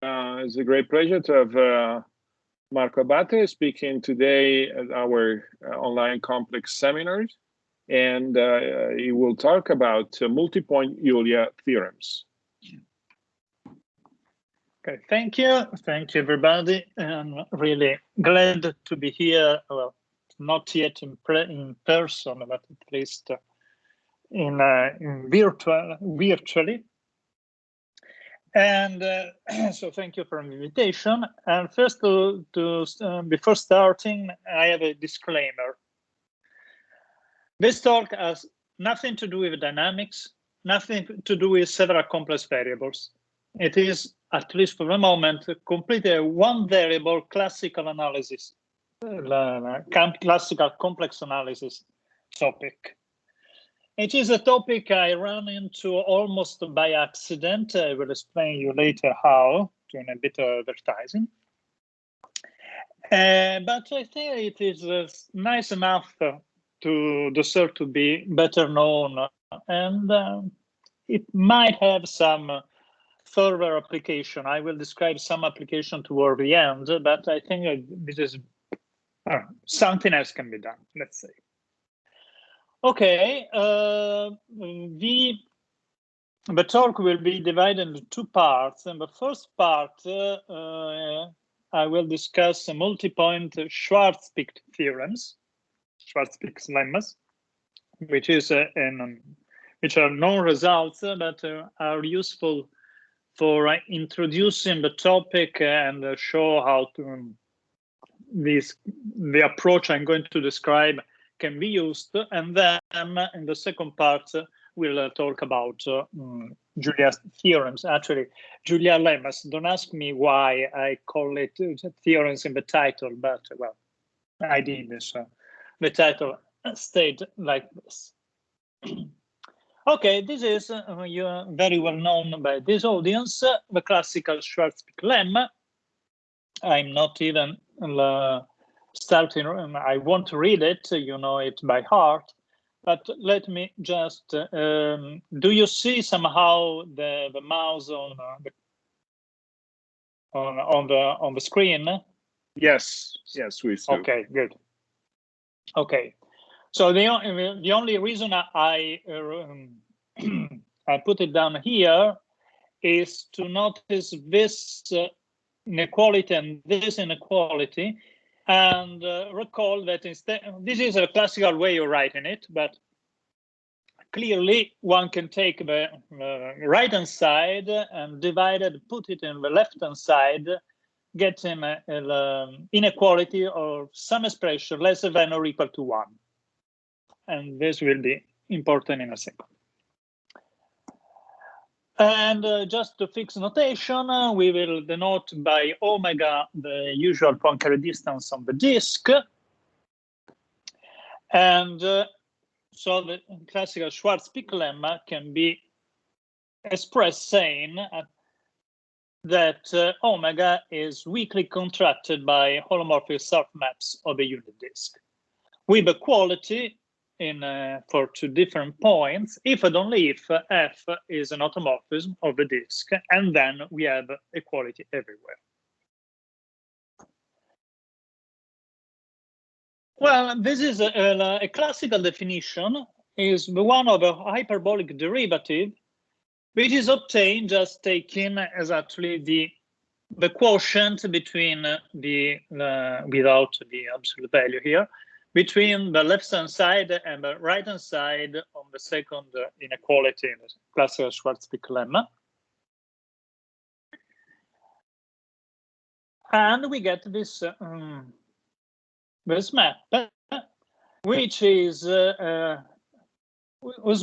It's a great pleasure to have Marco Abate speaking today at our online complex seminars, and he will talk about multipoint Julia theorems. Okay, thank you everybody. I'm really glad to be here. Well, not yet in person, but at least in virtually. And so thank you for the invitation. And first, before starting, I have a disclaimer. This talk has nothing to do with dynamics, nothing to do with several complex variables. It is, at least for the moment, completely a one variable classical analysis, classical complex analysis topic. It is a topic I ran into almost by accident. I will explain you later how, doing a bit of advertising. But I think it is nice enough to deserve to be better known, and it might have some further application. I will describe some application toward the end, but I think this is something else can be done, let's say. Okay, the talk will be divided into two parts. In the first part, I will discuss multipoint Schwarz theorems, Schwarz lemmas, which are known results but are useful for introducing the topic and show how to the approach I'm going to describe can be used. And then in the second part, we'll talk about Julia's theorems, actually, Julia lemmas. Don't ask me why I call it theorems in the title, but well, I did this. The title stayed like this. Okay, this is you're very well known by this audience, the classical Schwarzklema. I'm not even starting, I won't read it, you know it by heart, but let me just, do you see somehow the mouse on the screen? Yes, we see. Okay, good. Okay, so the only reason I put it down here is to notice this inequality and this inequality, and recall that instead, this is a classical way of writing it, but clearly one can take the right-hand side and divide it, put it in the left-hand side, getting an inequality or some expression less than or equal to 1. And this will be important in a second. And just to fix notation, we will denote by omega the usual Poincare distance on the disk. And so the classical Schwarz-Pick lemma can be expressed saying that omega is weakly contracted by holomorphic submaps of a unit disk with equality for two different points, if and only if f is an automorphism of the disk, and then we have equality everywhere. Well, this is a classical definition, is the one of a hyperbolic derivative, which is obtained just taking as actually the quotient between without the absolute value here, between the left-hand side and the right-hand side on the second inequality in the classical Schwarz-Pick lemma. And we get this map, which is whose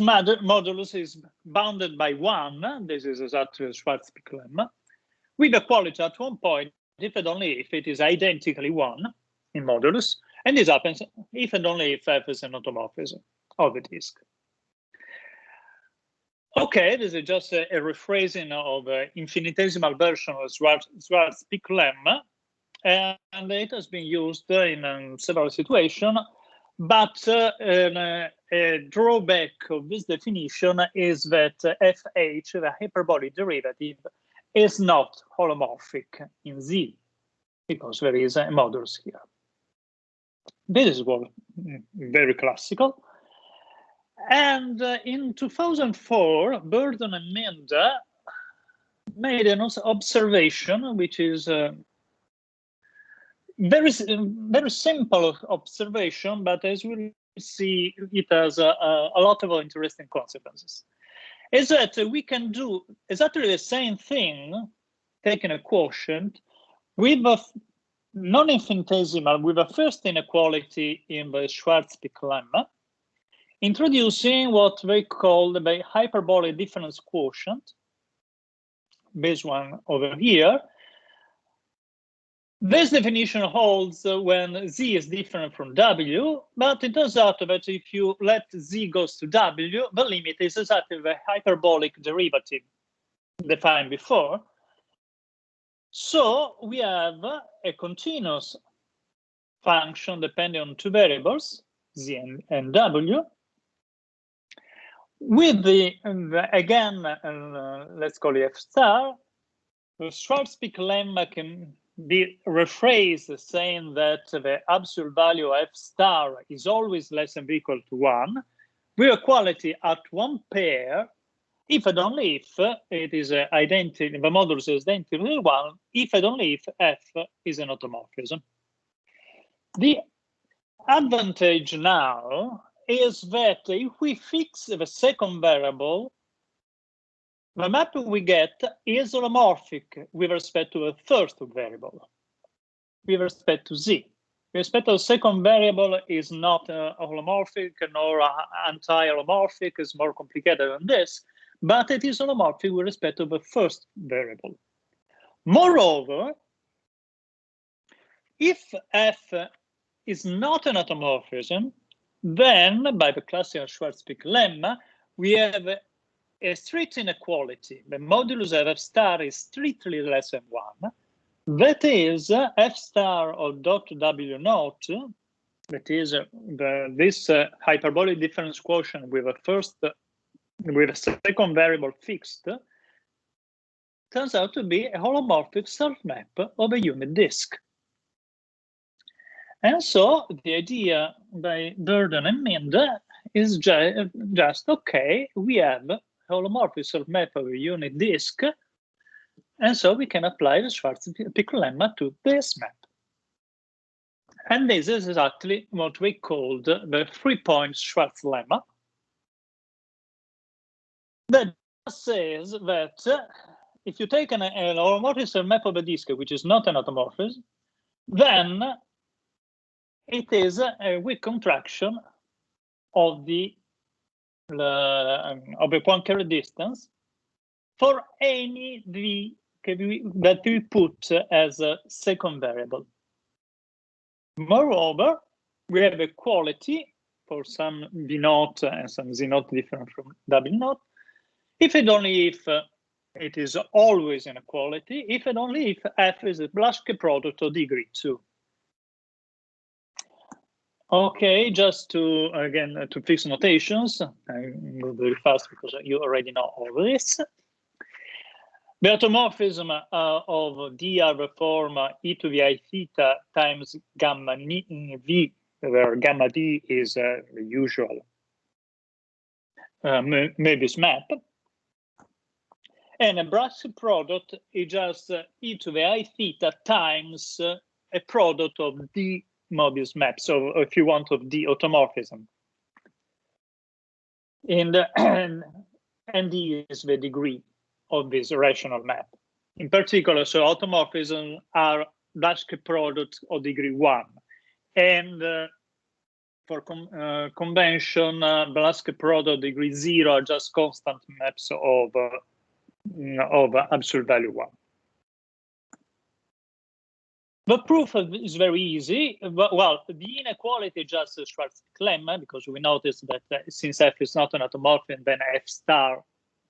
modulus is bounded by 1. This is exactly the Schwarz-Pick lemma, with equality at one point, if and only if it is identically 1 in modulus. And this happens if and only if f is an automorphism of the disk. Okay, this is just a rephrasing of an infinitesimal version of Schwarz-Pick lemma, and it has been used in several situations. But a drawback of this definition is that fh, the hyperbolic derivative, is not holomorphic in Z, because there is a modulus here. This is what very classical. And in 2004, Burden and Mende made an observation, which is very simple observation, but as we'll see, it has a lot of interesting consequences. Is that we can do exactly the same thing, taking a quotient, with a non-infinitesimal, with a first inequality in the Schwarzklema, introducing what they call the hyperbolic difference quotient, this one over here. This definition holds when Z is different from W, but it turns out that if you let Z goes to W, the limit is exactly the hyperbolic derivative defined before. So we have a continuous function depending on two variables, Z and W, with the again, let's call it F star. The Schwarzklema can be rephrased saying that the absolute value of F star is always less than or equal to 1, with equality at one pair, if and only if it is identical, the modulus is identical to 1, if and only if F is an automorphism. The advantage now is that if we fix the second variable, the map we get is holomorphic with respect to the first variable, with respect to Z. With respect to the second variable is not holomorphic nor anti-holomorphic, it's more complicated than this, but it is holomorphic with respect to the first variable. Moreover, if F is not an automorphism, then by the classical Schwarzklema, we have a strict inequality. The modulus of F star is strictly less than 1. That is F star of dot W naught, that is this hyperbolic difference quotient with a second variable fixed, turns out to be a holomorphic self-map of a unit disk. And so the idea by Burden and Mende is just okay, we have a holomorphic self-map of a unit disk, and so we can apply the Schwarzklema to this map. And this is exactly what we called the 3-point Schwarzklema. That says that if you take an holomorphic self-map of a disk, which is not an automorphism, then it is a weak contraction of the Poincare distance for any V that we put as a second variable. Moreover, we have equality for some V naught and some Z naught different from W naught, if and only if it is always an equality, if and only if F is a Blaschke product of degree 2. Okay, just to, again, to fix notations, I move very fast because you already know all this. The automorphism of D are the form e to the I theta times gamma V, where gamma D is the usual Möbius map. And a Blaschke product is just e to the I theta times a product of D Möbius map, so if you want, of D automorphism. And D is the degree of this rational map. In particular, so automorphisms are Blaschke products of degree 1. And for convention, Blaschke product degree 0 are just constant maps of absolute value 1. The proof is very easy. Well, the inequality is just a Schwarzklema, because we notice that since F is not an automorphism, then F star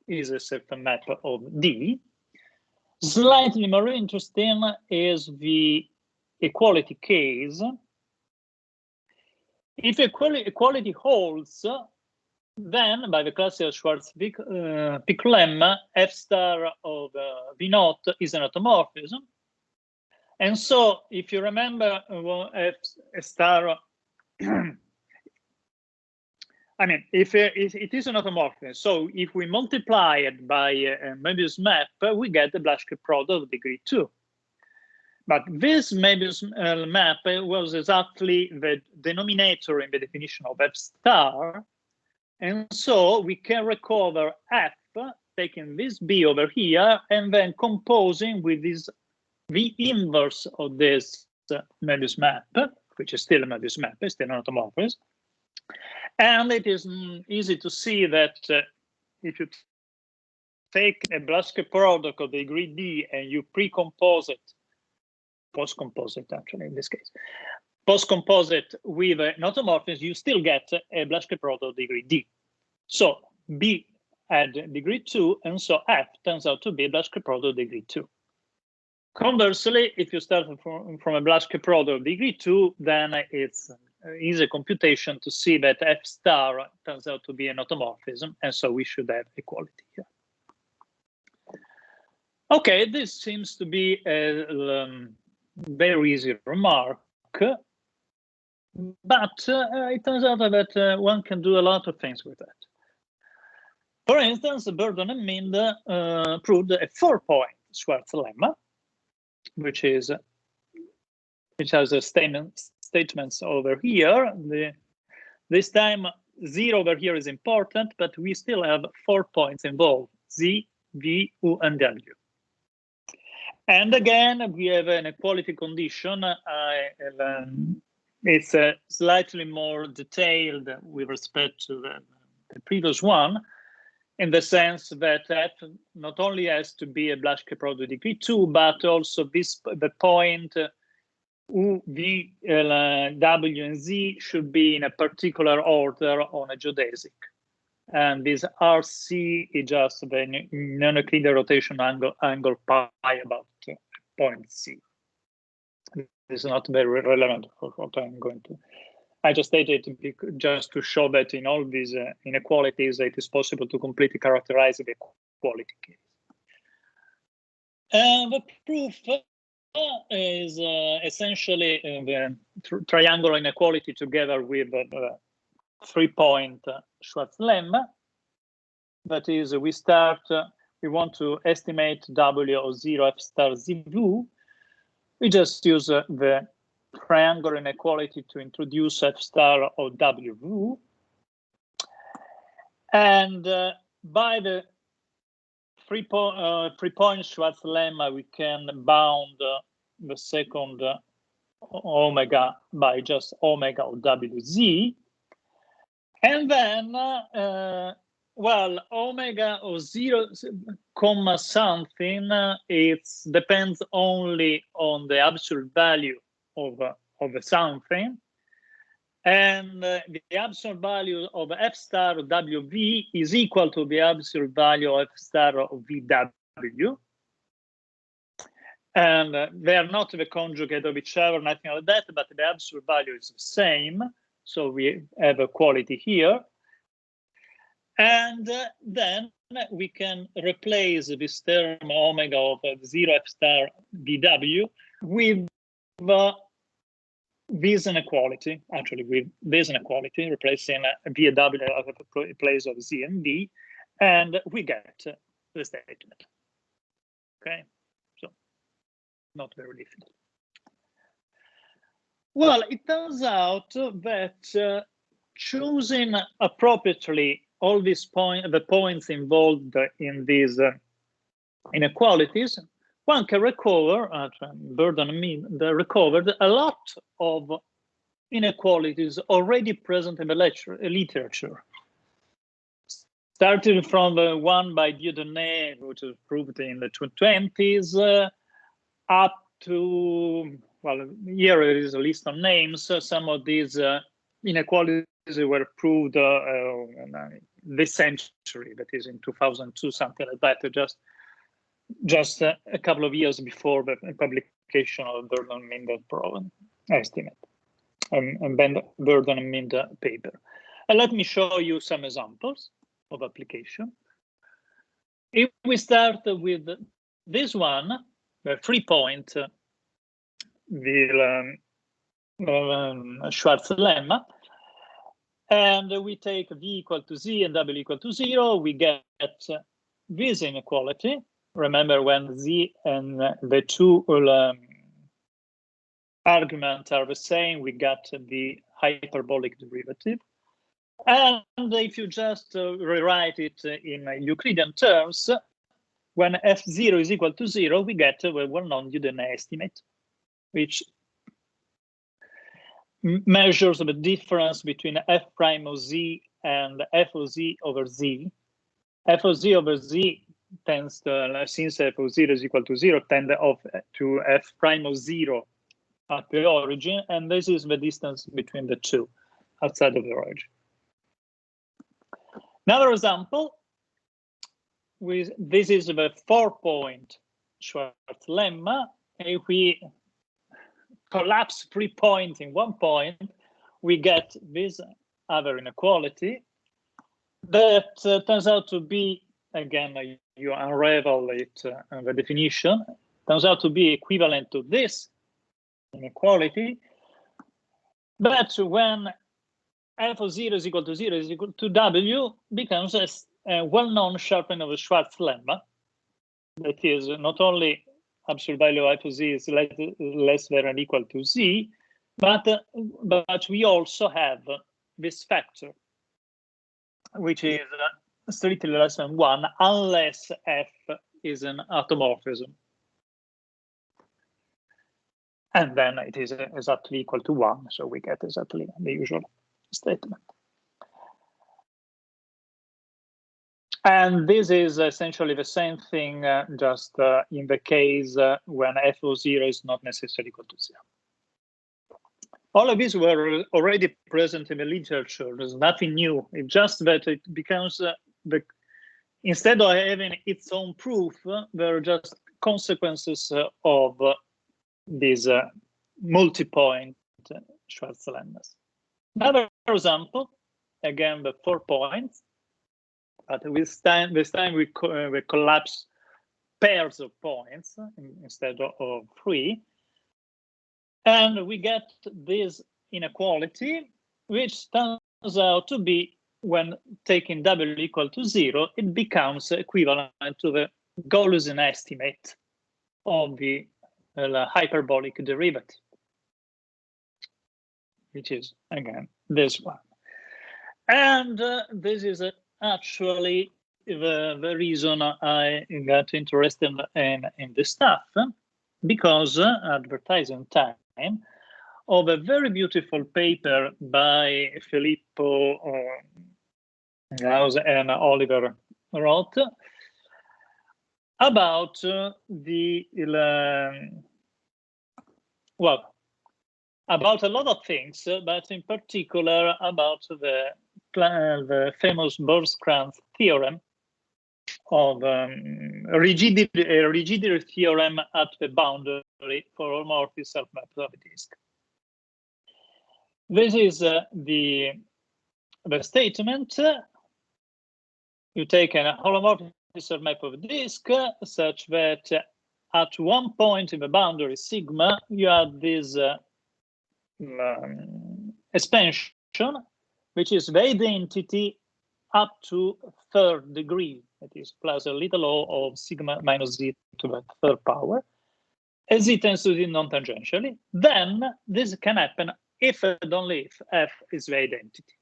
is a certain map of D. Slightly more interesting is the equality case. If equality holds, then by the classical Schwarzskema lemma, f star of v naught is an automorphism. And so if you remember f star, I mean, if it is an automorphism, so if we multiply it by a Möbius map, we get the Blaschke product of degree 2. But this Möbius map was exactly the denominator in the definition of f star. And so we can recover f, taking this b over here, and then composing with this the inverse of this Möbius map, which is still a Möbius map, it's still an automorphism. And it is easy to see that if you take a Blaschke product of degree d and you pre-compose it, post-compose it actually in this case, post-compose it with an automorphism, you still get a Blaschke product of degree d. So b at degree 2, and so f turns out to be a Blaschke product of degree 2. Conversely, if you start from a Blaschke product of degree 2, then it's easy computation to see that f star turns out to be an automorphism, and so we should have equality here. Okay, this seems to be a very easy remark, but it turns out that one can do a lot of things with that. For instance, Burden and Mind proved a 4-point Schwarz lemma, which has a statements over here. This time 0 over here is important, but we still have 4 points involved: z, v, u, and w. And again, we have an equality condition. It's slightly more detailed with respect to the previous one, in the sense that f not only has to be a Blaschke product degree 2, but also the point u, v, w, and z should be in a particular order on a geodesic. And this RC is just the non-Euclidean rotation angle pi about point C. This is not very relevant for what I'm going to. I just stated it just to show that in all these inequalities, it is possible to completely characterize the equality case. And the proof is essentially the triangular inequality together with the 3-point Schwarz lemma. That is, we want to estimate W of 0 f star z v. We just use the triangular inequality to introduce f star of w v. And by the 3-point Schwarz lemma, we can bound the second omega by just omega of wz. And then, well, omega of 0, comma something, it depends only on the absolute value of the something. And the absolute value of f star of wv is equal to the absolute value of f star of vw. And they are not the conjugate of each other, nothing like that, but the absolute value is the same. So we have equality here. And then we can replace this term omega of 0 f star vw with this inequality, actually with this inequality, replacing vw in place of z and v, and we get the statement. Okay, so not very difficult. Well, it turns out that choosing appropriately all these the points involved in these inequalities, one can recover, Burden and Mind recovered a lot of inequalities already present in the literature. Starting from the one by Dieudonné, which was proved in the 20s, up to, well, here is a list of names. Some of these inequalities were proved this century, that is in 2002, something like that, just a couple of years before the publication of Burden and Mind estimate and then Burden and Mind paper. And let me show you some examples of application. If we start with this one, the 3-point Schwarz lemma, and we take v equal to z and w equal to 0, we get this inequality. Remember, when z and the two arguments are the same, we get the hyperbolic derivative. And if you just rewrite it in Euclidean terms, when f0 is equal to 0, we get a well-known Uden estimate, which measures the difference between f prime of z and f of z over z. F of z over z tends to, since f of 0 is equal to 0, tend to f prime of 0 at the origin, and this is the distance between the two outside of the origin. Another example, this is the 4-point Schwarz lemma. If we collapse 3 points in 1 point, we get this other inequality that turns out to be, again, you unravel it, the definition, turns out to be equivalent to this inequality. But when f of 0 is equal to 0 is equal to w, becomes a well-known sharpening of the Schwarz lemma. That is, not only absolute value of f of z is less than or equal to z, but we also have this factor, which is strictly less than 1, unless f is an automorphism. And then it is exactly equal to 1, so we get exactly the usual statement. And this is essentially the same thing, just in the case when f of 0 is not necessarily equal to 0. All of these were already present in the literature. There's nothing new. It's just that it becomes, instead of having its own proof, there are just consequences of these multi-point Schwarz lemmas. Another example, again, the 4 points, but this time we collapse pairs of points instead of 3. And we get this inequality, which turns out to be, when taking w equal to 0, it becomes equivalent to the Gaussian estimate of the hyperbolic derivative, which is, again, this one. And this is actually the reason I got interested in this stuff, because advertising time of a very beautiful paper by Filippo and Oliver wrote about about a lot of things, but in particular about the famous Bohr-Kranz theorem of rigidity theorem at the boundary for holomorphic self-maps of a disk. This is the statement. You take a holomorphic self-map of a disk such that at 1 point in the boundary sigma, you have this expansion, which is the identity up to 3rd degree, that is plus a little o of sigma minus z to the 3rd power, as z tends to z non-tangentially. Then this can happen if and only if f is the identity.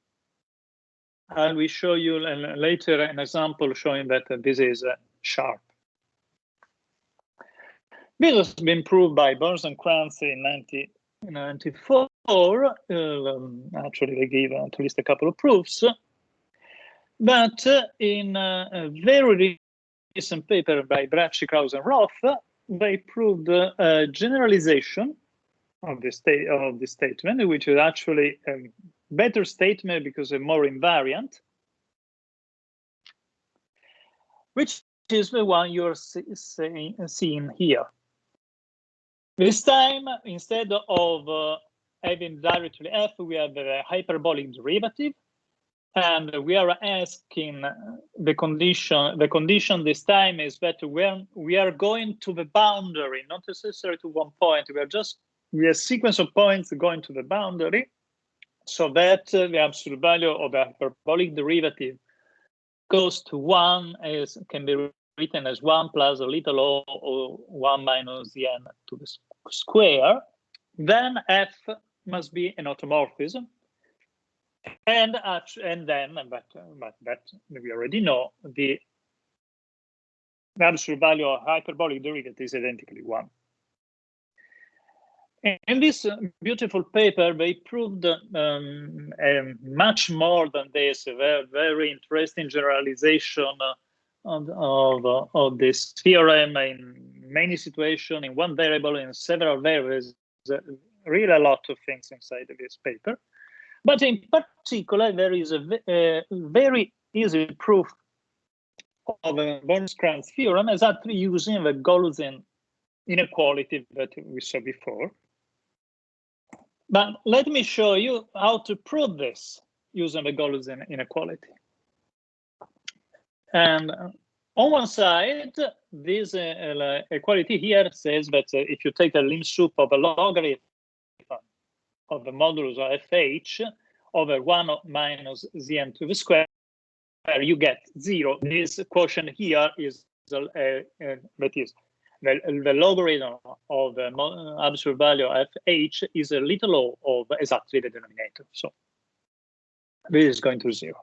And we show you later an example showing that this is sharp. This has been proved by Burns and Kranz in 1994. Actually, they gave at least a couple of proofs. But in a very recent paper by Bracci, Krause, and Roth, they proved a generalization of this statement, which is actually a better statement because it's more invariant, which is the one you're seeing here. This time, instead of having directly f, we have a hyperbolic derivative. And we are asking the condition. The condition this time is that when we are going to the boundary, not necessarily to one point, we are a sequence of points going to the boundary, so that the absolute value of the hyperbolic derivative goes to 1, can be written as 1 plus a little o, or 1 minus the n to the square. Then f must be an automorphism. And then, but that we already know, the absolute value of hyperbolic derivative is identically 1. In this beautiful paper, they proved much more than this, a very, very interesting generalization of this theorem in many situations, in one variable, in several variables. Really a lot of things inside of this paper. But in particular, there is a very easy proof of a Schwarz theorem exactly using the Gaussian inequality that we saw before. But let me show you how to prove this using the Gaussian inequality. And on one side, this equality here says that if you take a lim sup of a logarithm of the modulus of fh over 1 minus zn to the square, you get 0. This quotient here is that is the logarithm of the absolute value of fh is a little o of exactly the denominator. So this is going to 0.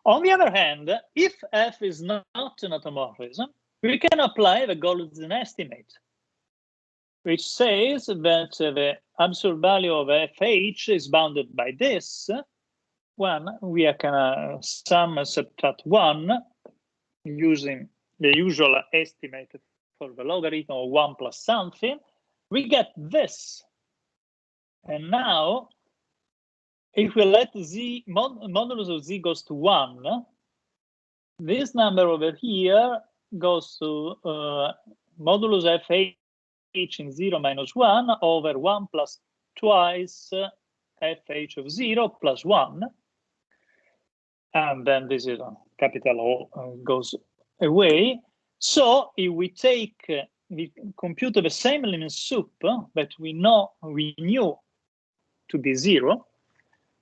On the other hand, if f is not an automorphism, we can apply the Gaussian estimate, which says that the absolute value of fh is bounded by this when we can sum and subtract 1 using the usual estimate for the logarithm of 1 plus something. We get this. And now, if we let z, modulus of z goes to 1, this number over here goes to modulus fh in 0 minus 1 over 1 plus twice fh of 0 plus 1. And then this is capital O goes away. So if we we compute the same lim sup that we knew to be 0,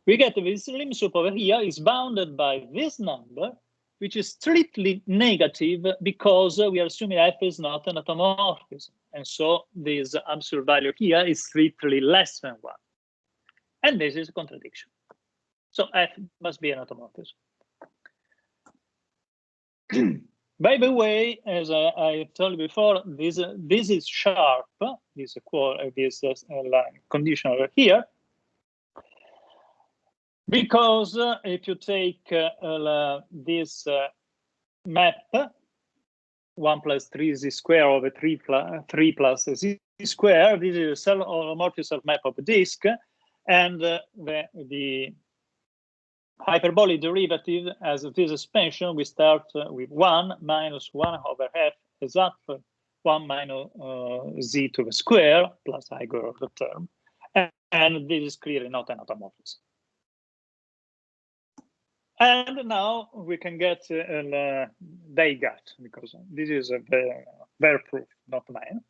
we get this lim sup over here is bounded by this number, which is strictly negative because we are assuming f is not an automorphism. And so this absolute value here is strictly less than 1. And this is a contradiction. So f must be an automorphism. By the way, as I told you before, this is sharp, this condition over here, because if you take this map, 1 plus 3z square over 3 plus z square, this is a self-homomorphic map of a disk, and the hyperbolic derivative as this expansion, we start with 1 minus 1 over f exactly 1 minus z to the square plus Eiger of the term. And this is clearly not an automorphism. And now we can get they got, because this is their proof, not mine.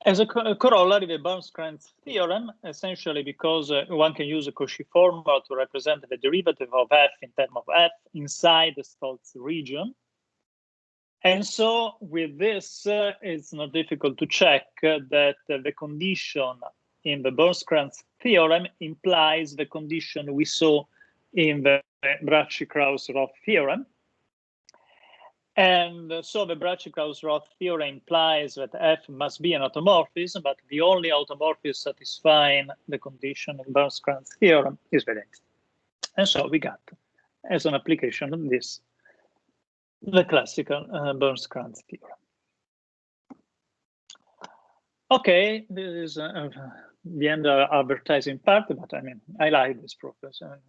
As a corollary, the Schwarz theorem, essentially because one can use a Cauchy formula to represent the derivative of f in terms of f inside the Stolz region. And so with this, it's not difficult to check that the condition in the Schwarz theorem implies the condition we saw in the Brachy-Krauss-Roth theorem. And so the Brachy-Krauss-Roth theorem implies that f must be an automorphism, but the only automorphism satisfying the condition in Schwarz theorem is the density. And so we got, as an application of this, the classical Schwarz theorem. Okay, this is the end of advertising part, but I mean, I like this professor.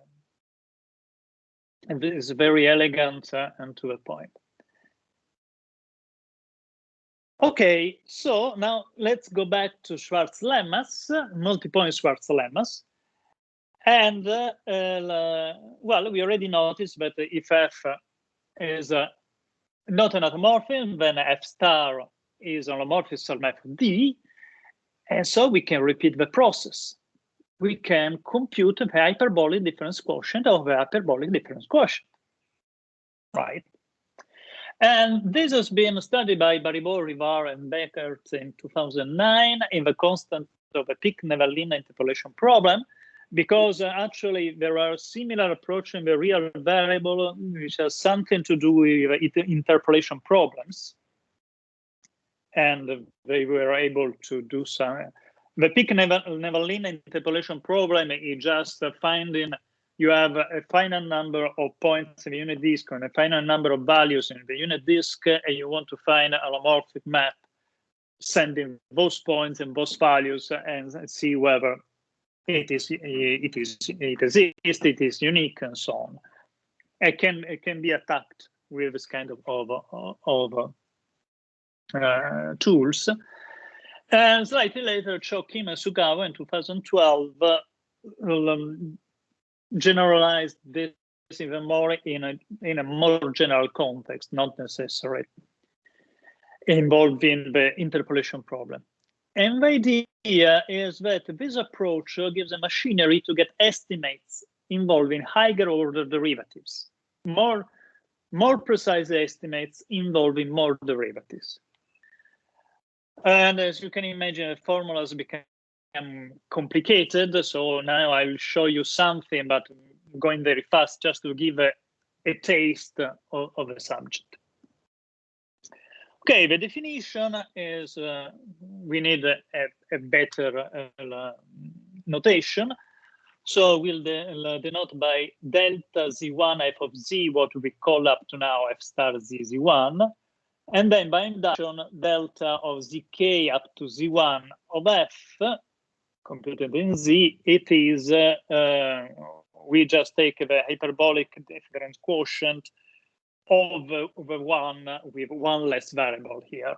And this is very elegant and to the point. Okay, so now let's go back to Schwarz lemmas, multipoint Schwarz lemmas. And well, we already noticed that if F is not an automorphism, then F star is an homomorphism map of D. And so we can repeat the process. We can compute the hyperbolic difference quotient of the hyperbolic difference quotient, right? And this has been studied by Baribeau, Rivard, and Beckert in 2009 in the constant of the Pick-Nevalina interpolation problem, because actually there are similar approaches in the real variable, which has something to do with interpolation problems. And they were able to do some. The Pick-Nevalina interpolation problem is just finding you have a finite number of points in the unit disk and a finite number of values in the unit disk, and you want to find a homomorphic map sending those points and those values and see whether it exists, it is unique, and so on. It can be attacked with this kind of tools. And slightly later, Chokima and Sugawa in 2012 generalized this even more in a more general context, not necessarily involving the interpolation problem. And the idea is that this approach gives a machinery to get estimates involving higher order derivatives, more precise estimates involving more derivatives. And as you can imagine, formulas become complicated. So now I will show you something, but going very fast just to give a taste of the subject. Okay, the definition is we need a better notation. So we'll denote by delta Z1 f of Z, what we call up to now f star Z Z1. And then by induction, delta of Zk up to Z1 of F, computed in Z, it is, we just take the hyperbolic difference quotient of the one with one less variable here.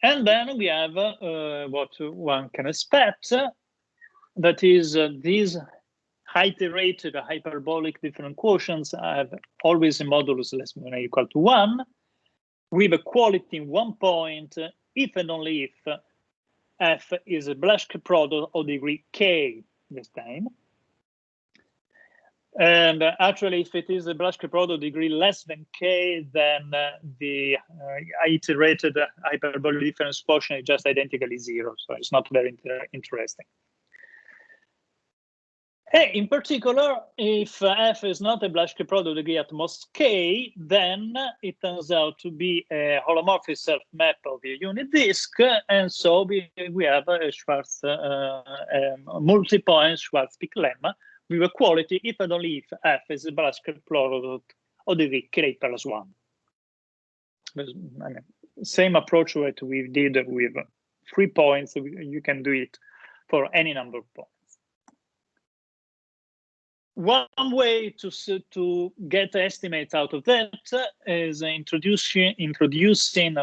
And then we have what one can expect, that is these iterated hyperbolic different quotients have always a modulus less than or equal to 1, with equality in 1 point if and only if F is a Blaschke product of degree k this time. And actually, if it is a Blaschke product degree less than k, then the iterated hyperbolic difference quotient is just identically 0. So it's not very interesting. In particular, if F is not a Blaschke product degree at most k, then it turns out to be a holomorphic self-map of a unit disk, and so we have a Schwarz multipoint Schwarzklema with equality if and only if F is a Blaschke product of degree k plus 1. I mean, same approach that we did with 3 points. You can do it for any number of points. One way to get estimates out of that is introducing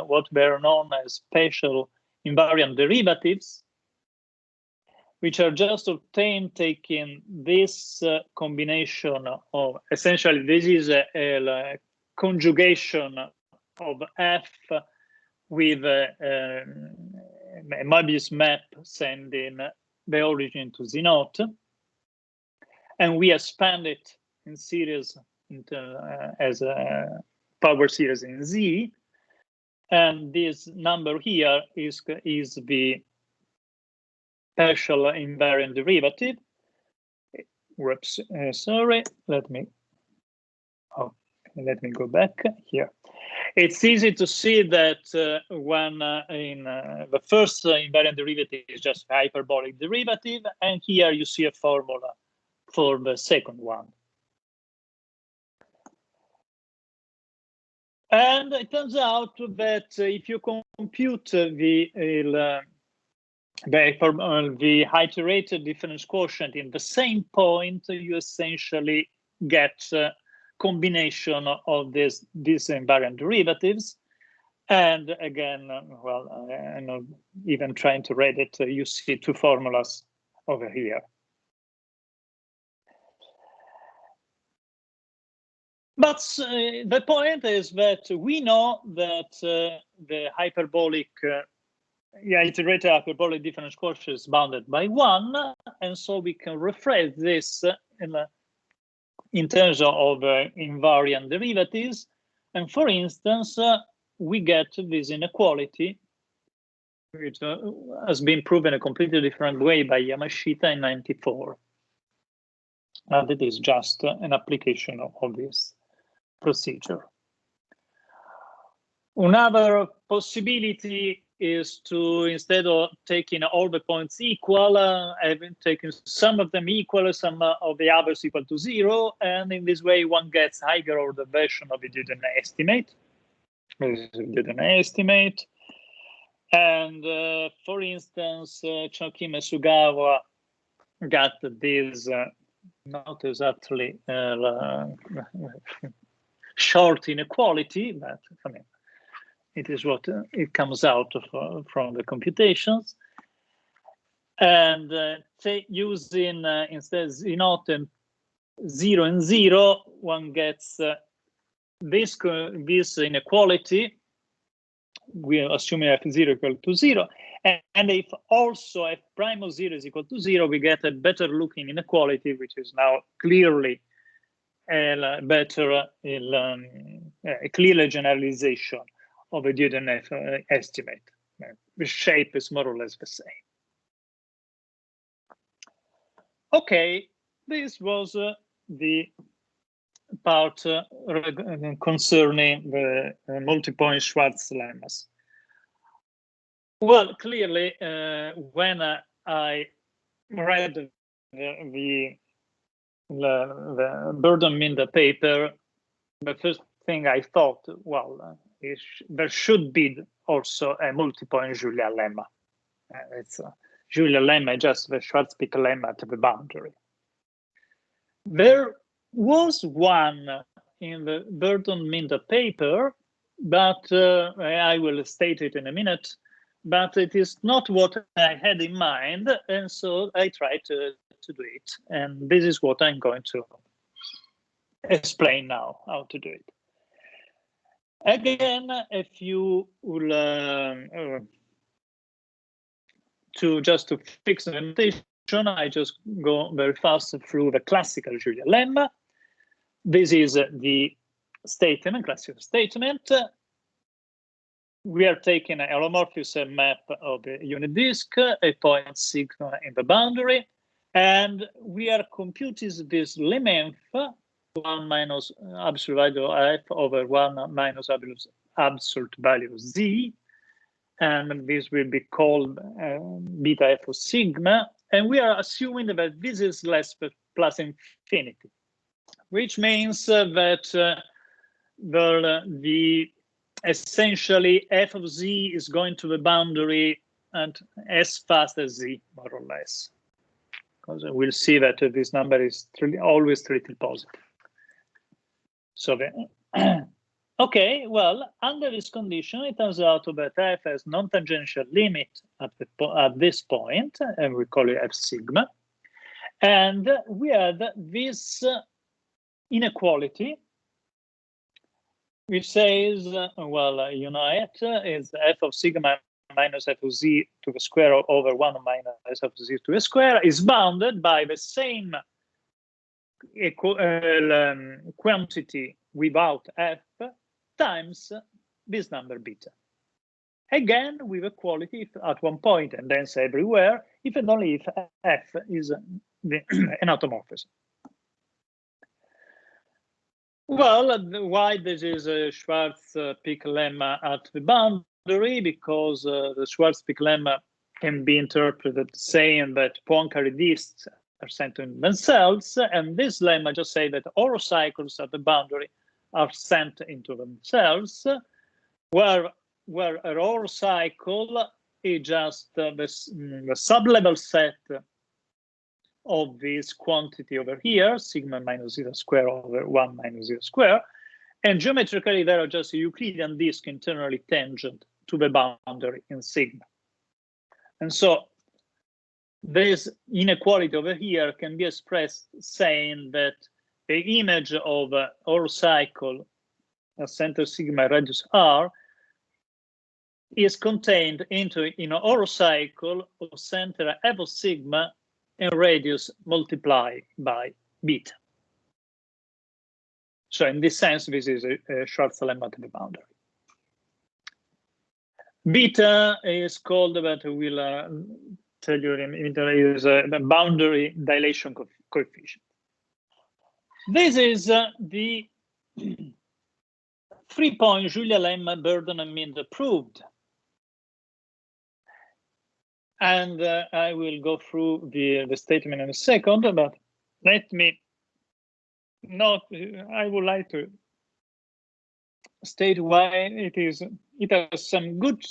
what were known as special invariant derivatives, which are just obtained taking this combination of, essentially, this is a conjugation of F with a Möbius map sending the origin to Z naught. And we expand it in series as a power series in Z. And this number here is the partial invariant derivative. Whoops, sorry, let me go back here. It's easy to see that when in the first invariant derivative is just hyperbolic derivative, and here you see a formula for the second one. And it turns out that if you compute the iterated difference quotient in the same point, you essentially get a combination of these invariant derivatives. And again, well, I'm not even trying to read it. You see two formulas over here. But the point is that we know that the hyperbolic, iterated hyperbolic difference quotient is bounded by 1, and so we can rephrase this in terms of invariant derivatives. And for instance, we get this inequality, which has been proven a completely different way by Yamashita in '94. And it is just an application of this procedure. Another possibility is to, instead of taking all the points equal, having taken some of them equal, some of the others equal to 0, and in this way one gets higher order version of the Duden estimate. This is Duden estimate. And for instance, Choki Mesugawa got this not exactly short inequality, but I mean, it is what it comes out from the computations. And using instead Z0 and 0 and 0, one gets this inequality. We are assuming f0 equal to 0. And if also f prime of 0 is equal to 0, we get a better looking inequality, which is now clearly a clear generalization of a Duden estimate. The shape is more or less the same. Okay, this was the part concerning the multipoint Schwarz lemmas. Well, clearly, when I read the Burden-Minder paper, the first thing I thought, well, there should be also a multipoint Julia lemma. It's Julia lemma, just the Schwarz-Pick lemma at the boundary. There was one in the Burden-Minder paper, but I will state it in a minute, but it is not what I had in mind, and so I tried to do it. And this is what I'm going to explain now, how to do it. Again, if you will, to fix the notation, I just go very fast through the classical Julia lemma. This is the statement, classical statement. We are taking a holomorphic map of the unit disk, a point sigma in the boundary, and we are computing this length 1 minus absolute value f over 1 minus absolute value z, and this will be called beta f of sigma, and we are assuming that this is less plus infinity, which means that the essentially f of z is going to the boundary and as fast as z, more or less, because we'll see that this number is always triple positive. So okay, well, under this condition, it turns out that f has non-tangential limit at this point, and we call it f sigma, and we have this inequality, which says, well, you know it, is f of sigma minus f of z to the square over 1 minus f of z to the square is bounded by the same quantity without f times this number beta. Again, with equality at one point and then everywhere, if and only if f is an automorphism. Well, why this is a Schwarz-Pick lemma at the boundary? Because the Schwarz-Pick lemma can be interpreted saying that Poincare disks are centered themselves, and this lemma just say that orocycles at the boundary are sent into themselves, where a orocycle is just the sublevel set of this quantity over here, sigma minus 0 square over 1 minus 0 square, and geometrically there are just a Euclidean disk internally tangent to the boundary in sigma. And so this inequality over here can be expressed saying that the image of our cycle, a center sigma radius r, is contained in our cycle of center f of sigma and radius multiplied by beta. So in this sense, this is a Schwarz lemma to the boundary. Beta is called, but we'll tell you is the boundary dilation coefficient. This is the 3-point Julia lemma burden and mean proved. And I will go through the statement in a second, but let me I would like to state why it has some good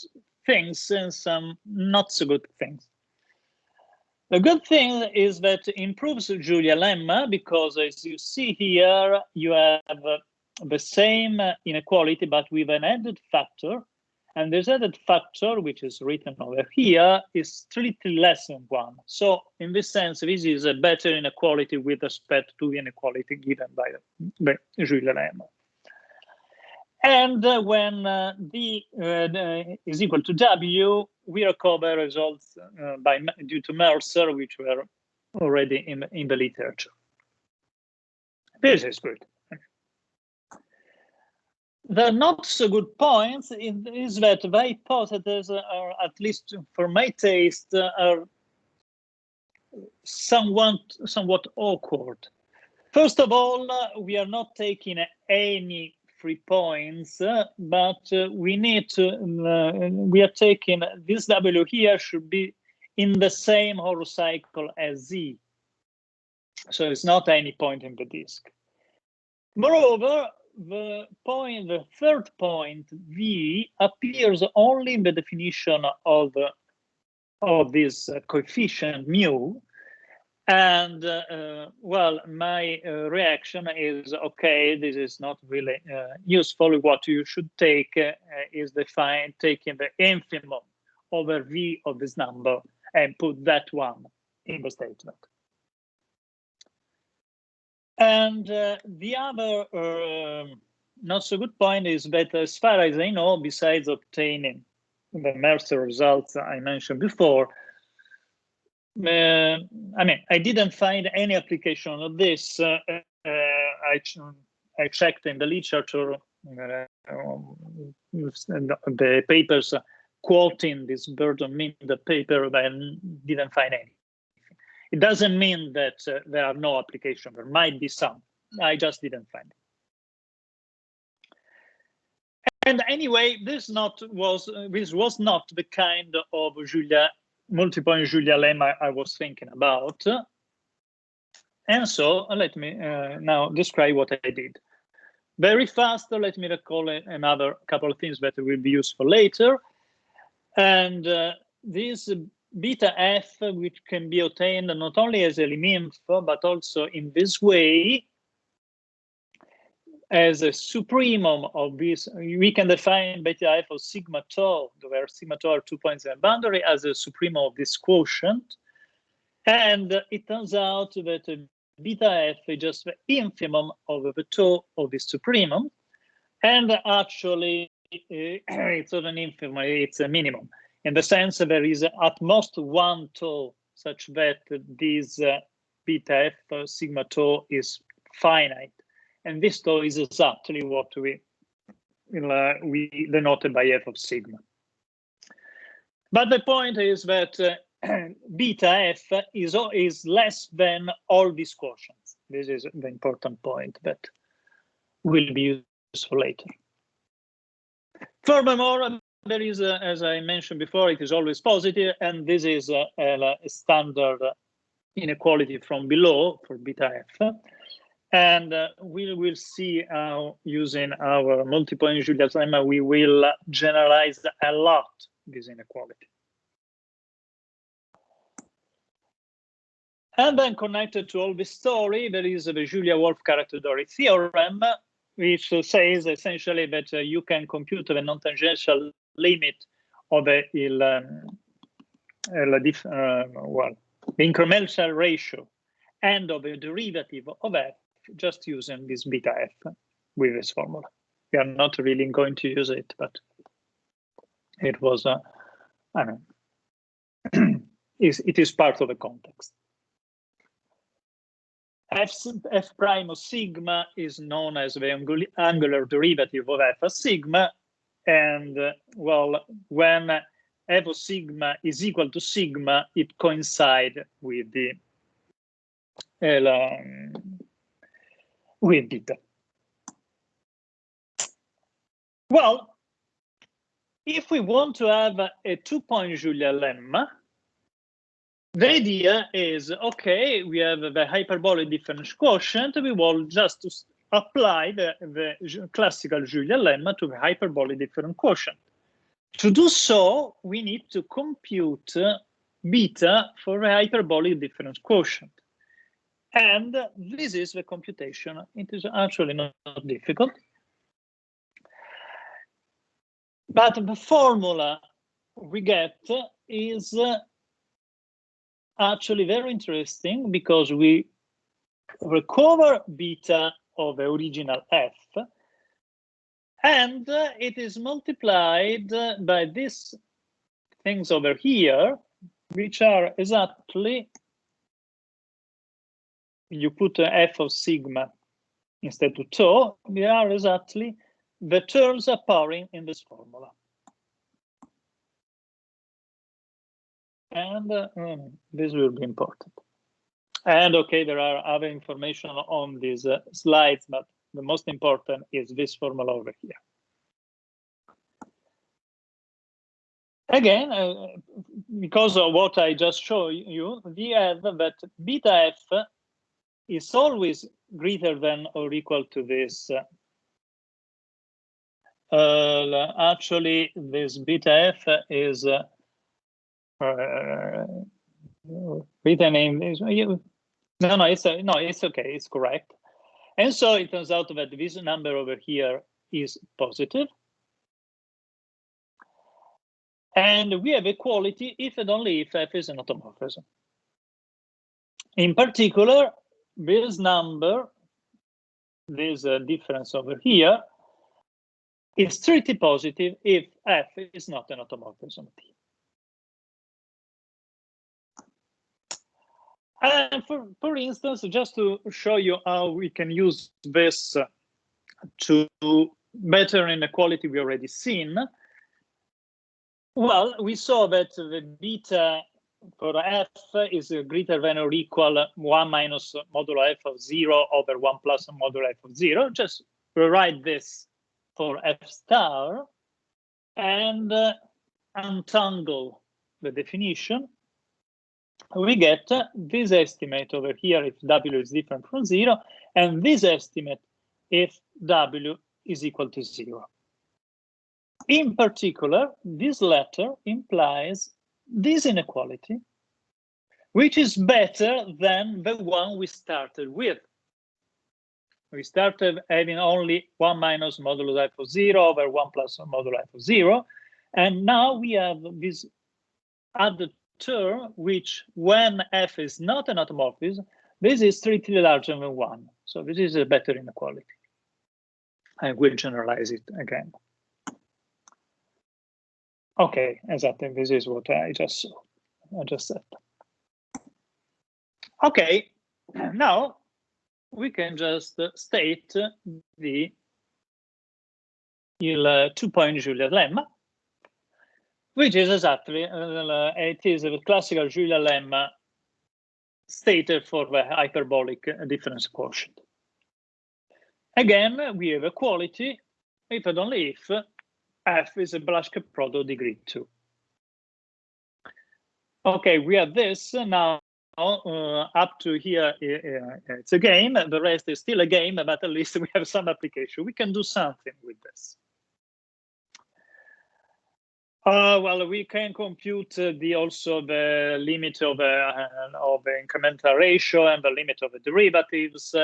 things and some not so good things. The good thing is that it improves Julia lemma because, as you see here, you have the same inequality but with an added factor, and this added factor, which is written over here, is strictly less than 1. So in this sense, this is a better inequality with respect to the inequality given by the Julia lemma. And when d is equal to w, we recover results due to Mercer, which were already in the literature. This is good. The not so good points is that the hypotheses are, at least for my taste, are somewhat awkward. First of all, we are not taking any 3 points, but we need to, we are taking this W here should be in the same Horo cycle as Z. So it's not any point in the disk. Moreover, the third point, V, appears only in the definition of this coefficient mu. And well, my reaction is, okay, this is not really useful. What you should take is taking the infimum over V of this number and put that one in the statement. And the other not so good point is that, as far as I know, besides obtaining the Mercer results I mentioned before, I mean, I didn't find any application of this. I checked in the literature, the papers quoting this burden mean the paper, but I didn't find any. It doesn't mean that there are no applications. There might be some. I just didn't find it. And anyway, this was not the kind of multipoint Julia lemma I was thinking about. And so let me now describe what I did. Very fast, let me recall another couple of things that will be useful later. And this beta f, which can be obtained not only as a lim-inf, but also in this way, as a supremum of this, we can define beta f of sigma tau, where sigma tau are 2 points in a boundary, as a supremum of this quotient. And it turns out that beta f is just the infimum of the tau of this supremum. And actually, it's not an infimum, it's a minimum. In the sense that there is at most 1 tau, such that this beta f sigma tau is finite. And this tau is exactly what we denoted by f of sigma. But the point is that beta f is less than all these quotients. This is the important point that will be useful later. Furthermore, there is, as I mentioned before, it is always positive, and this is a standard inequality from below for beta f. And we will see how, using our multipoint Julia lemma, we will generalize a lot this inequality. And then connected to all this story, there is the Julia-Wolff character Dory theorem, which says essentially that you can compute the non-tangential limit of the incremental ratio and of the derivative of f just using this beta f with this formula. We are not really going to use it, but it was, I mean, it is part of the context. F prime of sigma is known as the angular derivative of f of sigma. And well, when f of sigma is equal to sigma, it coincides with the with beta. Well, if we want to have a 2-point Julia lemma, the idea is, okay, we have the hyperbolic difference quotient. We will just apply the classical Julia lemma to the hyperbolic difference quotient. To do so, we need to compute beta for the hyperbolic difference quotient. And this is the computation. It is actually not difficult. But the formula we get is actually very interesting because we recover beta of the original f, and it is multiplied by these things over here, which are exactly, you put f of sigma instead of tau, they are exactly the terms appearing in this formula. And this will be important. And okay, there are other information on these slides, but the most important is this formula over here. Again, because of what I just showed you, we have that beta f is always greater than or equal to this. Actually, this beta f is written in this. No, it's okay, it's correct. And so it turns out that this number over here is positive. And we have equality if and only if f is an automorphism. In particular, this number, this difference over here, is strictly positive if f is not an automorphism T. And for instance, just to show you how we can use this to better inequality we already seen, well, we saw that the beta for f is greater than or equal 1 minus modulo f of 0 over 1 plus modulo f of 0. Just rewrite this for f star and untangle the definition. We get this estimate over here if w is different from 0, and this estimate if w is equal to 0. In particular, this letter implies this inequality, which is better than the one we started with. We started having only 1 minus modulo f of 0 over 1 plus modulo f of 0, and now we have this other term, which when f is not an automorphism, this is strictly larger than 1. So this is a better inequality. I will generalize it again. Okay, exactly. This is what I just saw. I just said. Okay, now we can just state the 2-point Julia lemma, which is exactly, it is a classical Julia lemma stated for the hyperbolic difference quotient. Again, we have equality if and only if f is a Blaschke product degree 2. Okay, we have this now. Up to here, it's a game. The rest is still a game, but at least we have some application. We can do something with this. Well, we can compute also the limit of the incremental ratio and the limit of the derivatives.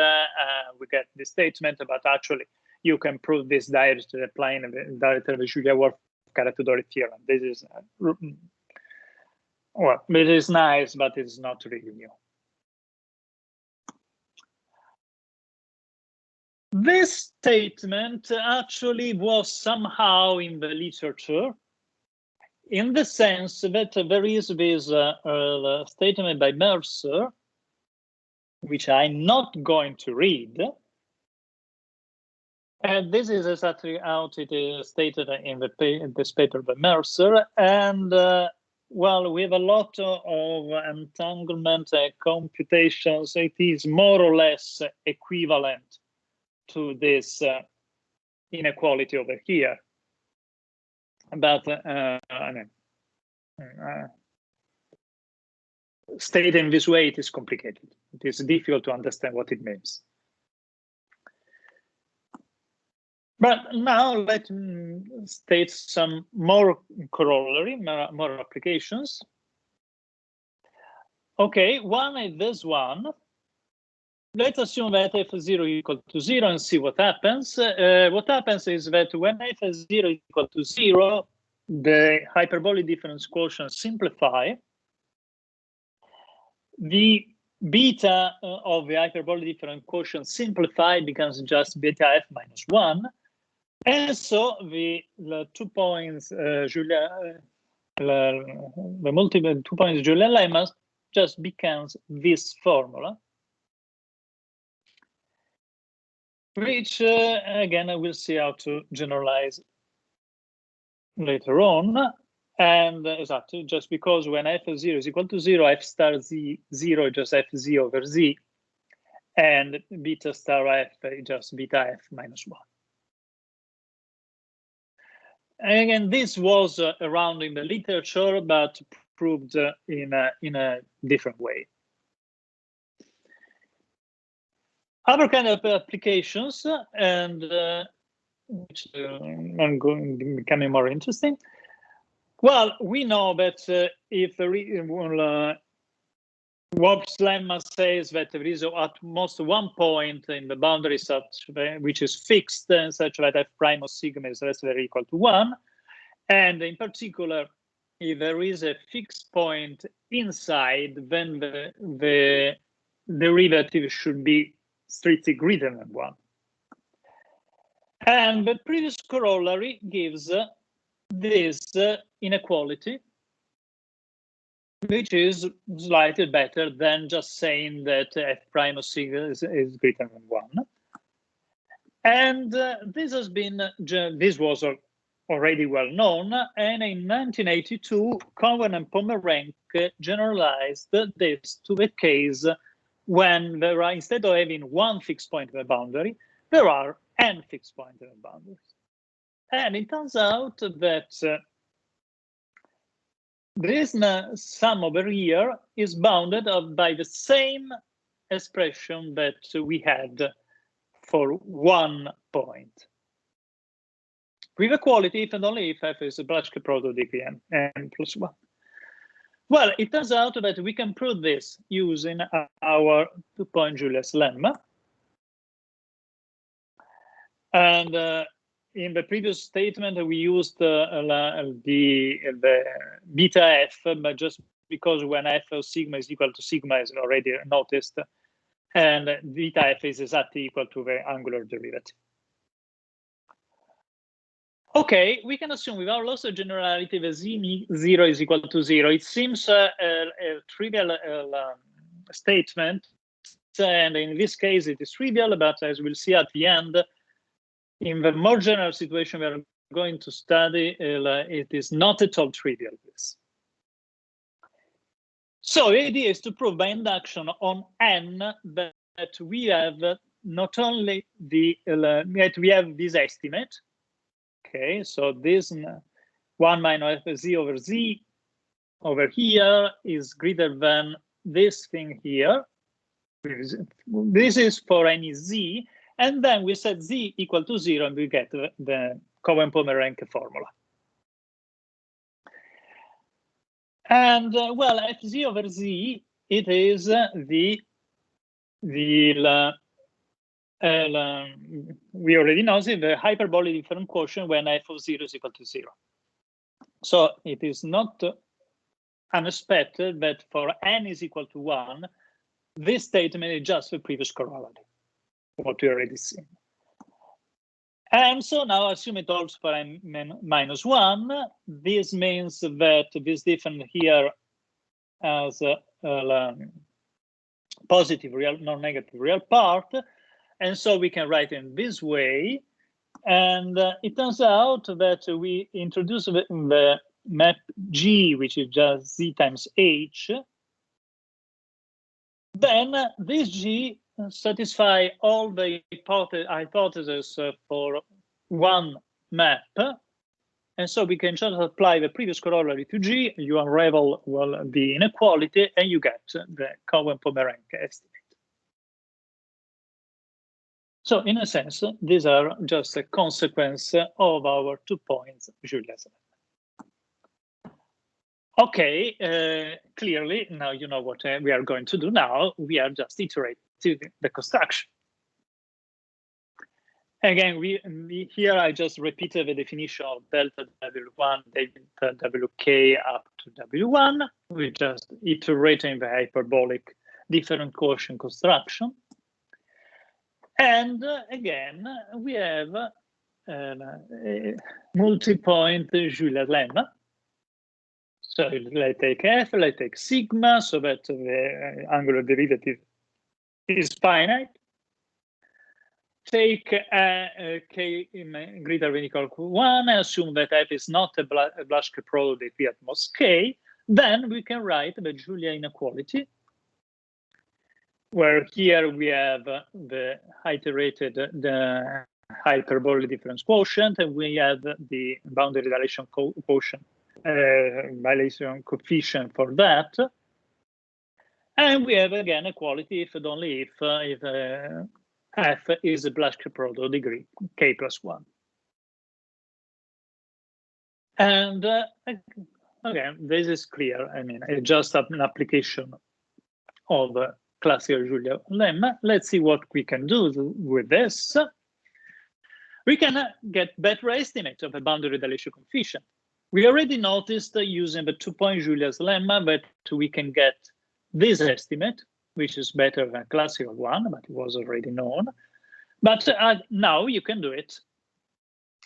We get the statement, but actually you can prove this directly applying directly the Julia-Wurf-Caret Dory theorem. This is well, it is nice, but it's not really new. This statement actually was somehow in the literature, in the sense that there is this statement by Mercer, which I'm not going to read. And this is exactly how it is stated in this paper by Mercer. And well, with a lot of entanglement and computations, it is more or less equivalent to this inequality over here. But I mean, stated in this way, it is complicated. It is difficult to understand what it means. But now let me state some more corollary, more applications. Okay, one is this one. Let's assume that f0 equal to 0 and see what happens. What happens is that when f0 equal to 0, the hyperbolic difference quotient simplify. The beta of the hyperbolic difference quotient simplify becomes just beta f minus 1. And so the 2 points the multiple 2 points Julian lemma just becomes this formula, which again I will see how to generalize later on. And exactly, just because when f of 0 is equal to 0, f star z 0 is just f z over z, and beta star f is just beta f minus 1. And again, this was around in the literature, but proved in a different way. Other kind of applications, and which are becoming more interesting. Well, we know that if Wobb's lemma says that there is at most one point in the boundary such which is fixed and such that f prime of sigma is less than or equal to 1. And in particular, if there is a fixed point inside, then the derivative should be strictly greater than 1. And the previous corollary gives this inequality, which is slightly better than just saying that f prime of sigma is greater than 1. And this has been, this was already well known, and in 1982, Cohen and Pomeranc generalized this to the case when there are, instead of having one fixed point in the boundary, there are n fixed points in the boundaries. And it turns out that this sum over here is bounded by the same expression that we had for 1 point. With equality, if and only if f is a Blaschke product degree n plus 1. Well, it turns out that we can prove this using our 2-point Julius lemma. And in the previous statement, we used the beta f, but just because when f of sigma is equal to sigma is already noticed, and beta f is exactly equal to the angular derivative. Okay, we can assume without loss of generality that z0 is equal to 0. It seems a trivial statement, and in this case it is trivial, but as we'll see at the end, in the more general situation we are going to study, it is not at all trivial. This. So the idea is to prove by induction on n that we have not only that we have this estimate. Okay, so this 1 minus f z over z over here is greater than this thing here. This is for any z, and then we set z equal to 0, and we get the Cohen-Pomeranc formula. And well, f z over z, it is we already know the hyperbolic difference quotient when f of 0 is equal to 0. So it is not unexpected that for n is equal to 1, this statement is just the previous corollary, what we already seen. And so now assume it holds for n minus 1. This means that this difference here has a positive real, non-negative real part. And so we can write in this way. And it turns out that we introduce the map G, which is just Z times H. Then this G satisfy all the hypotheses for one map. And so we can just apply the previous corollary to G, you unravel the inequality, and you get the Cohen-Pomeranc estimate. So in a sense, these are just a consequence of our 2 points Julia's lemma. Okay, clearly, now you know what we are going to do now. We are just iterating the construction. Again, here I just repeated the definition of delta W1, delta WK up to W1. We just iterating the hyperbolic different quotient construction. And again, we have multi-point Julia's lemma. So let's take F, let's take sigma, so that the angular derivative is finite. Take k greater than equal to 1, and assume that F is not a Blaschke product if we at most k. Then we can write the Julia inequality, where here we have the iterated the hyperbolic difference quotient, and we have the boundary dilation quotient, dilation coefficient for that. And we have again equality if and only if F is a Blaschke product degree k plus 1. And again, this is clear. I mean, it's just an application of classical Julia lemma. Let's see what we can do with this. We can get better estimate of a boundary dilation coefficient. We already noticed using the 2-point Julia's lemma that we can get this estimate, which is better than classical one, but it was already known. But now you can do it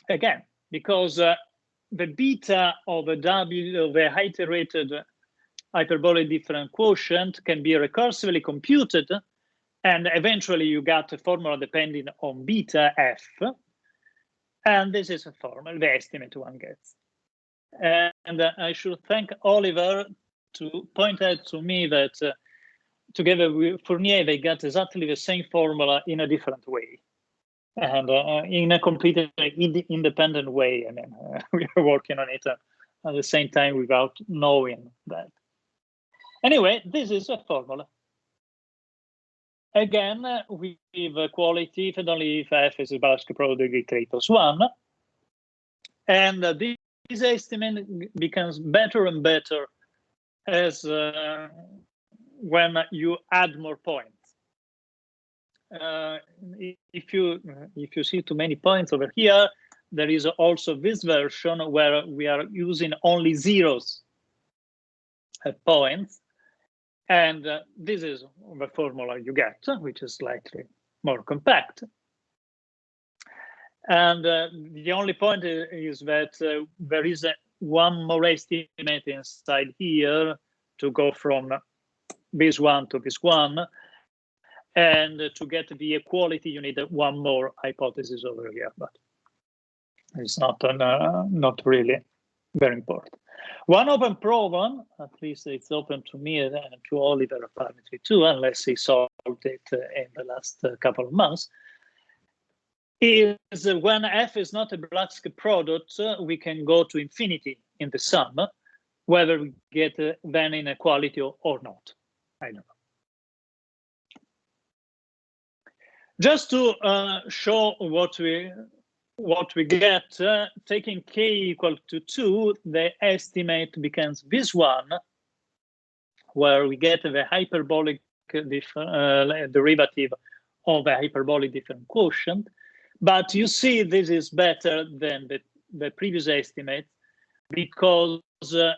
again, because the beta of the W of the iterated hyperbolic difference quotient can be recursively computed, and eventually you got a formula depending on beta F, and this is a formula, the estimate one gets. And I should thank Oliver to point out to me that together with Fournier, they got exactly the same formula in a different way, and in a completely independent way. I mean, we are working on it at the same time without knowing that. Anyway, this is a formula. Again, we give equality if and only if F is a Blaschke product degree k plus 1. And this estimate becomes better and better as when you add more points. If you see too many points over here, there is also this version where we are using only zeros at points. And this is the formula you get, which is slightly more compact. And the only point is that there is one more estimate inside here to go from this one to this one. And to get the equality, you need one more hypothesis over here, but it's not really very important. One open problem, at least it's open to me and to Oliver apparently too, unless he solved it in the last couple of months, is when F is not a Blaschke product, we can go to infinity in the sum, whether we get then inequality or not. I don't know. Just to show what we get, taking k equal to 2, the estimate becomes this one, where we get the hyperbolic derivative of the hyperbolic difference quotient. But you see, this is better than the previous estimate, because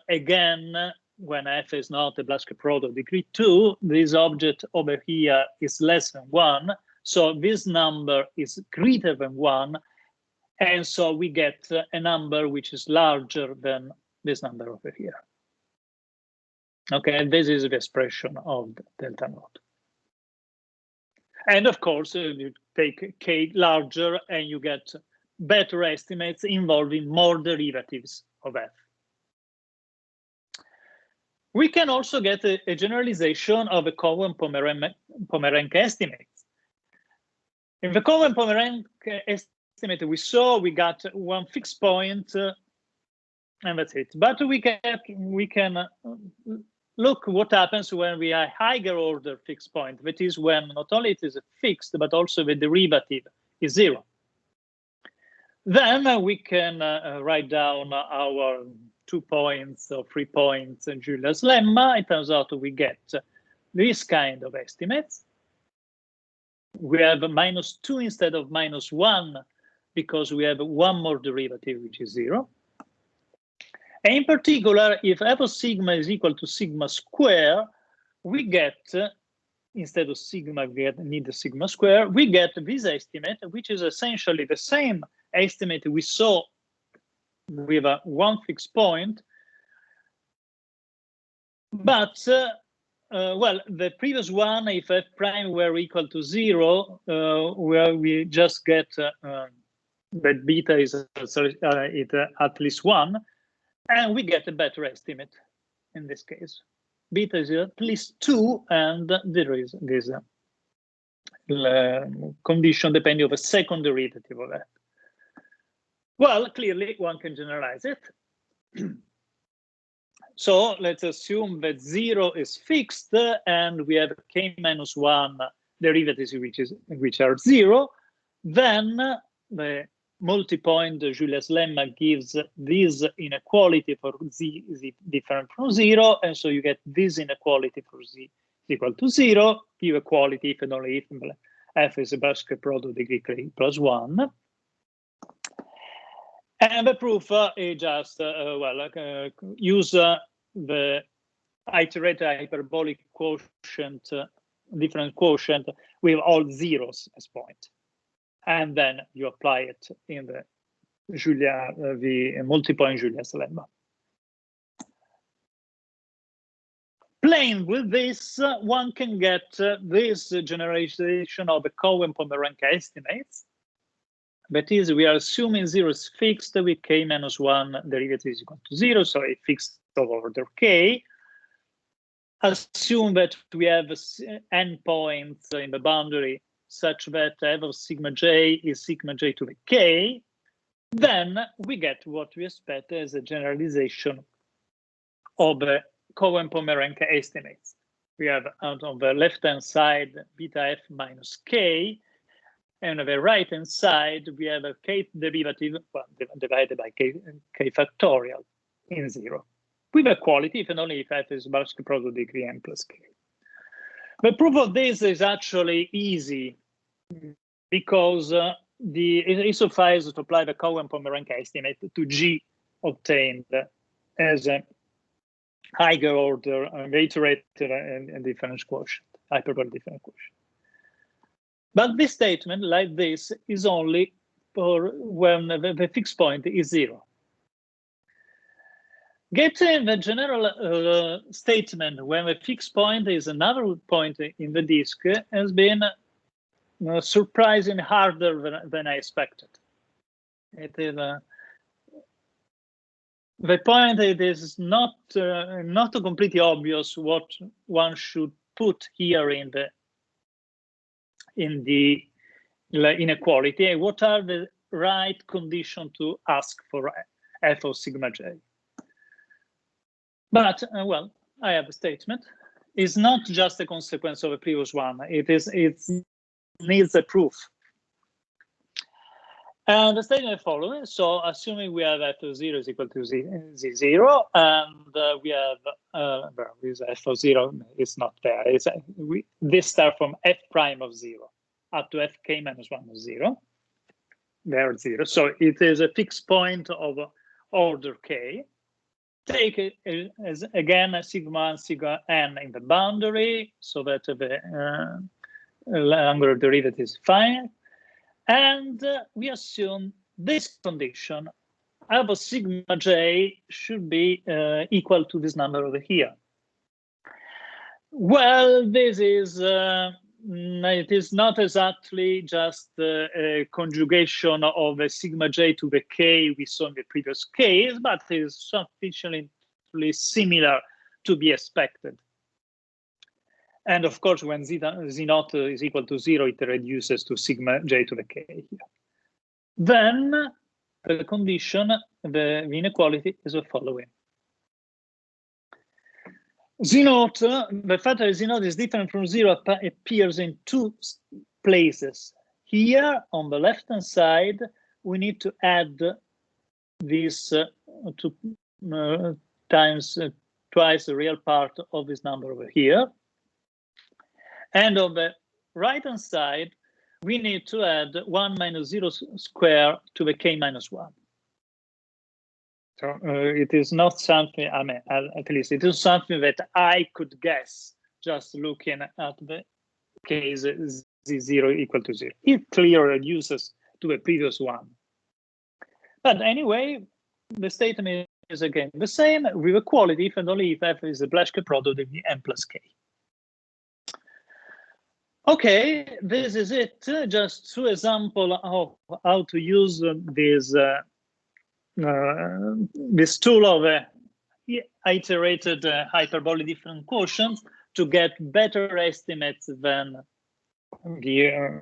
again, when F is not a Blaschke product degree 2, this object over here is less than 1. So this number is greater than 1. And so we get a number which is larger than this number over here. Okay, and this is the expression of the delta naught. And of course, you take k larger and you get better estimates involving more derivatives of f. We can also get a generalization of a Cohen-Pomeranc estimate. In the Cohen-Pomeranc estimate we saw, we got one fixed point, and that's it. But we can look what happens when we have higher order fixed point. That is when not only it is fixed, but also the derivative is 0. Then we can write down our 2 points or 3 points in Julia's lemma. It turns out we get this kind of estimates. We have -2 instead of -1 because we have one more derivative, which is 0. And in particular, if f of sigma is equal to sigma square, we get, instead of sigma, we need the sigma square, we get this estimate, which is essentially the same estimate we saw with one fixed point. But, well, the previous one, if f prime were equal to 0, where we just get that beta is at least 1, and we get a better estimate in this case. Beta is at least 2, and there is this condition depending on a second derivative of that. Well, clearly one can generalize it. So let's assume that 0 is fixed and we have k-1 derivatives which are 0. Then the multipoint Julia's lemma gives this inequality for z is different from 0, and so you get this inequality for z is equal to 0, give equality if and only if f is a basket product degree k plus 1. And the proof is just, use the iterated hyperbolic quotient, different quotient with all zeros as point. And then you apply it in the multipoint Julia's lemma. Playing with this, one can get this generalization of the Cohen-Pomeranc estimates. That is, we are assuming 0 is fixed with k-1 derivative is equal to 0, so a fixed of order k. Assume that we have n points in the boundary such that f of sigma j is sigma j to the k. Then we get what we expect as a generalization of the Cohen-Pomeranc estimates. We have out on the left-hand side beta f minus k, and on the right-hand side, we have a k derivative divided by k factorial in 0. With equality, if and only if f is basket product degree n plus k. The proof of this is actually easy because it suffices to apply the Cohen-Pomeranc estimate to G obtained as a higher order iterated and difference quotient, hyperbolic difference quotient. But this statement, like this, is only for when the fixed point is 0. Getting the general statement when the fixed point is another point in the disk has been surprisingly harder than I expected. It is the point it is not completely obvious what one should put here in the inequality. What are the right conditions to ask for f of sigma j? But well, I have a statement. It's not just a consequence of a previous one. It needs a proof. And the statement is following. So assuming we have f of 0 is equal to z0, and we have this f of 0 is not there. This starts from f prime of 0 up to fk minus 1 of 0. There 0. So it is a fixed point of order k. Take it as again a sigma and sigma n in the boundary so that the angular derivative is finite. And we assume this condition, above sigma j should be equal to this number over here. Well, this is it is not exactly just a conjugation of a sigma j to the k we saw in the previous case, but it is sufficiently similar to be expected. And of course, when z naught is equal to 0, it reduces to sigma j to the k here. Then the condition, the inequality is the following. Z naught, the fact that Z naught is different from 0 appears in two places. Here on the left-hand side, we need to add this twice the real part of this number over here. And on the right-hand side, we need to add 1 minus 0 square to the k minus 1. So it is not something, I mean, at least it is something that I could guess just looking at the case z0 equal to 0. It clearly reduces to the previous one. But anyway, the statement is again the same with equality if and only if f is the Blaschke product of the n plus k. Okay, this is it. Just two examples of how to use this tool of iterated hyperbolic different quotients to get better estimates than the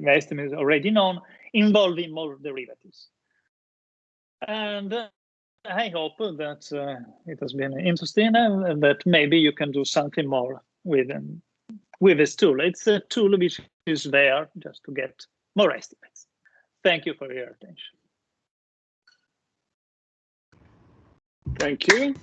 estimates already known, involving more derivatives. And I hope that it has been interesting and that maybe you can do something more with this tool. It's a tool which is there just to get more estimates. Thank you for your attention. Thank you.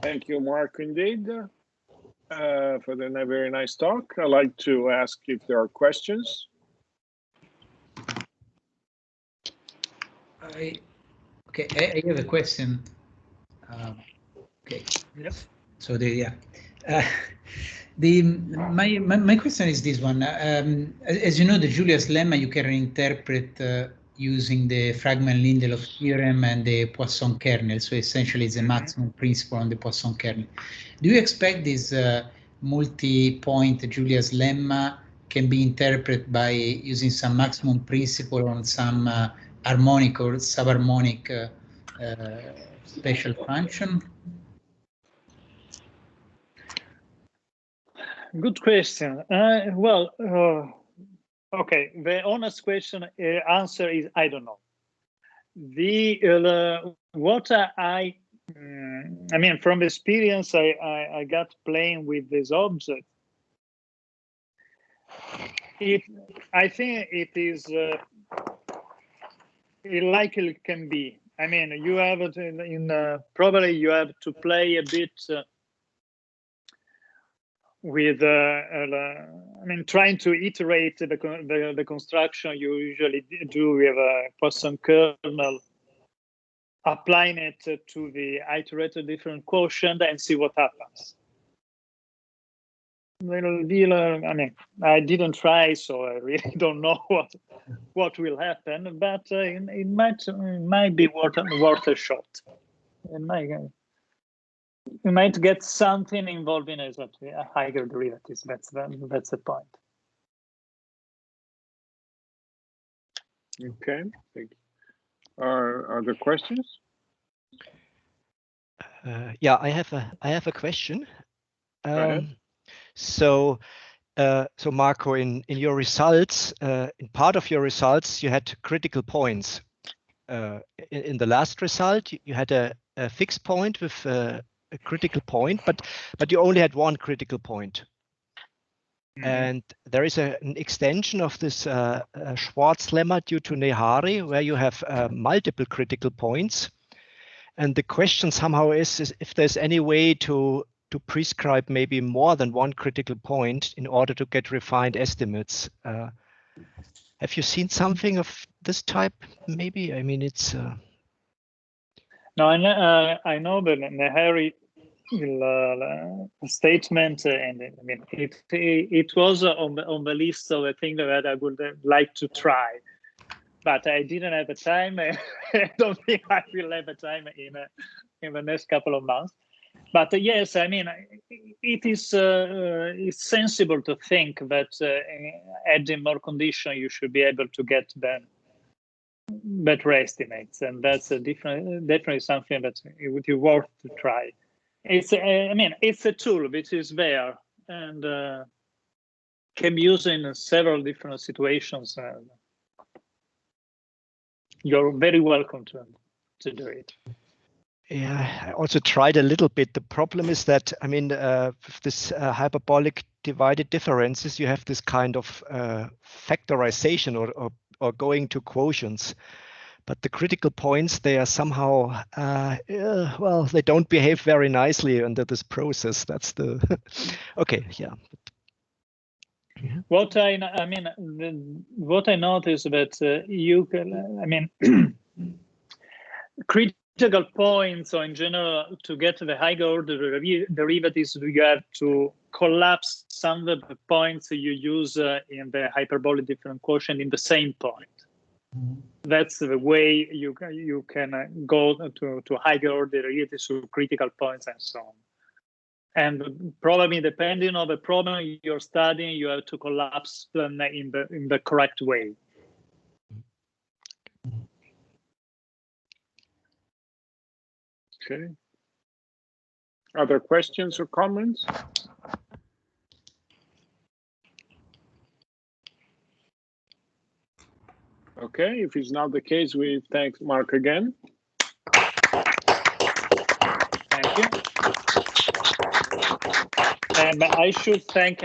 Thank you, Mark, indeed, for the very nice talk. I'd like to ask if there are questions. I have a question. Okay. Yes. So my question is this one. As you know, the Julia's lemma you can reinterpret using the Fragment-Lindelof theorem and the Poisson kernel. So essentially, it's a maximum principle on the Poisson kernel. Do you expect this multi-point Julia's lemma can be interpreted by using some maximum principle on some harmonic or subharmonic special function? Good question. Okay, the honest answer is I don't know. What I mean, from experience, I got playing with this object. I think it is it likely can be. I mean, you have it probably you have to play a bit with I mean, trying to iterate the construction you usually do with a Poisson kernel, applying it to the iterated different quotient and see what happens. I mean, I didn't try, so I really don't know what will happen, but it might be worth a shot. You might get something involving a higher derivatives. That's the point. Okay, thank you. Are there questions? Yeah, I have a question. Go ahead. So Marco, in your results, in part of your results, you had critical points. In the last result, you had a fixed point with a critical point, but you only had one critical point. Mm-hmm. And there is an extension of this Schwarzklema due to Nehari, where you have multiple critical points. And the question somehow is if there's any way to prescribe maybe more than one critical point in order to get refined estimates. Have you seen something of this type? Maybe. I mean, it's. No, I know that Nehari statement, and I mean it was on the list of the things that I would like to try, but I didn't have the time. I don't think I will have the time in the next couple of months. But yes, I mean it is it's sensible to think that adding more condition, you should be able to get better estimates, and that's definitely something that it would be worth to try. It's I mean it's a tool which is there and can be used in several different situations. You're very welcome to do it. Yeah, I also tried a little bit. The problem is that, I mean, with this hyperbolic divided differences, you have this kind of factorization or going to quotients. But the critical points, they are somehow, well, they don't behave very nicely under this process. That's the, okay, yeah. What I mean, what I noticed that you can, I mean, critical points, or in general, to get to the higher order derivatives, you have to collapse some of the points you use in the hyperbolic different quotient in the same point. That's the way you can go to higher order derivatives to critical points and so on. And probably depending on the problem you're studying, you have to collapse them in the correct way. Okay. Other questions or comments? Okay, if it's not the case, we thank Mark again. Thank you. And I should thank